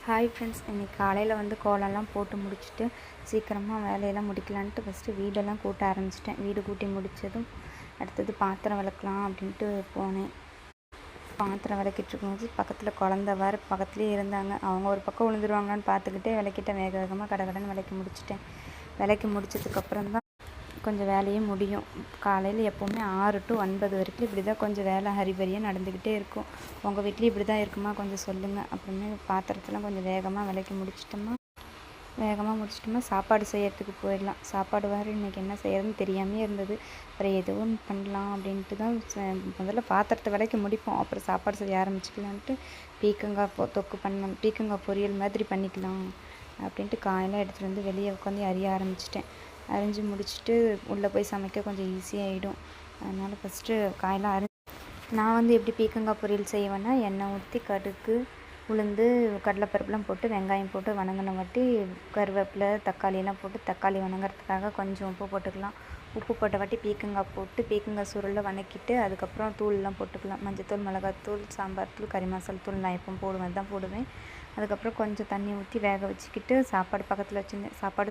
Hi friends, இன்றைக்கி காலையில் வந்து கோலம்லாம் போட்டு முடிச்சுட்டு சீக்கிரமாக வேலையெல்லாம் முடிக்கலான்ட்டு ஃபஸ்ட்டு வீடெல்லாம் கூட்ட ஆரம்பிச்சிட்டேன். வீடு கூட்டி முடித்ததும் அடுத்தது பாத்திரம் விளக்கலாம் அப்படின்ட்டு போனேன். பாத்திரம் விளக்கிட்டு இருக்கும்போது பக்கத்தில் குழந்த வேறு பக்கத்துலேயே இருந்தாங்க. அவங்க ஒரு பக்கம் விழுந்துருவாங்களான்னு பார்த்துக்கிட்டே விளக்கிட்டேன். வேக வேகமாக கடகடன்னு விளக்கி முடிச்சிட்டேன். விளக்கி முடிச்சதுக்கப்புறம் தான் கொஞ்சம் வேலையே முடியும். காலையில் எப்போவுமே 6 to 9 வரைக்கும் இப்படி தான் கொஞ்சம் வேலை ஹரிபரியாக நடந்துக்கிட்டே இருக்கும். உங்கள் வீட்லேயும் இப்படி தான் இருக்குமா? கொஞ்சம் சொல்லுங்கள். அப்புறமே பாத்திரத்தெல்லாம் கொஞ்சம் வேகமாக விளக்கி முடிச்சிட்டோமா சாப்பாடு செய்யறதுக்கு போயிடலாம். சாப்பாடு வேறு இன்றைக்கி என்ன செய்யறதுன்னு தெரியாமே இருந்தது. அப்புறம் எதுவும் பண்ணலாம் அப்படின்ட்டு தான் முதல்ல பாத்திரத்தை விளக்கி முடிப்போம், அப்புறம் சாப்பாடு செய்ய ஆரம்பிச்சிக்கலான்ட்டு பீக்கங்காய் தொக்கு பீக்கங்காய் பொரியல் மாதிரி பண்ணிக்கலாம் அப்படின்ட்டு காயெல்லாம் எடுத்துகிட்டு வந்து வெளியே உட்காந்து அரிய ஆரம்பிச்சிட்டேன். அரிஞ்சு முடிச்சுட்டு உள்ளே போய் சமைக்க கொஞ்சம் ஈஸியாகிடும். அதனால் ஃபஸ்ட்டு காயெல்லாம் நான் வந்து எப்படி பீக்கங்காய் பொரியல் செய்வேன்னா, எண்ணெய் ஊற்றி கடுகு உளுந்து கடலைப்பருப்புலாம் போட்டு வெங்காயம் போட்டு வணங்கின வாட்டி கருவேப்பிலை தக்காளியெல்லாம் போட்டு தக்காளி வணங்குறதுக்காக கொஞ்சம் உப்பு போட்டுக்கலாம். உப்பு போட்ட வாட்டி பீக்கங்காய் போட்டு பீக்கங்காய் சுருளில் வணக்கிட்டு அதுக்கப்புறம் தூள்லாம் போட்டுக்கலாம். மஞ்சத்தூள், மிளகாத்தூள், சாம்பார் தூள், கறி மசாலா தூள் நான் எப்போ போடுவேன் அதுதான் போடுவேன். அதுக்கப்புறம் கொஞ்சம் தண்ணி ஊற்றி வேக வச்சுக்கிட்டு சாப்பாடு பக்கத்தில் வச்சுருந்தேன். சாப்பாடு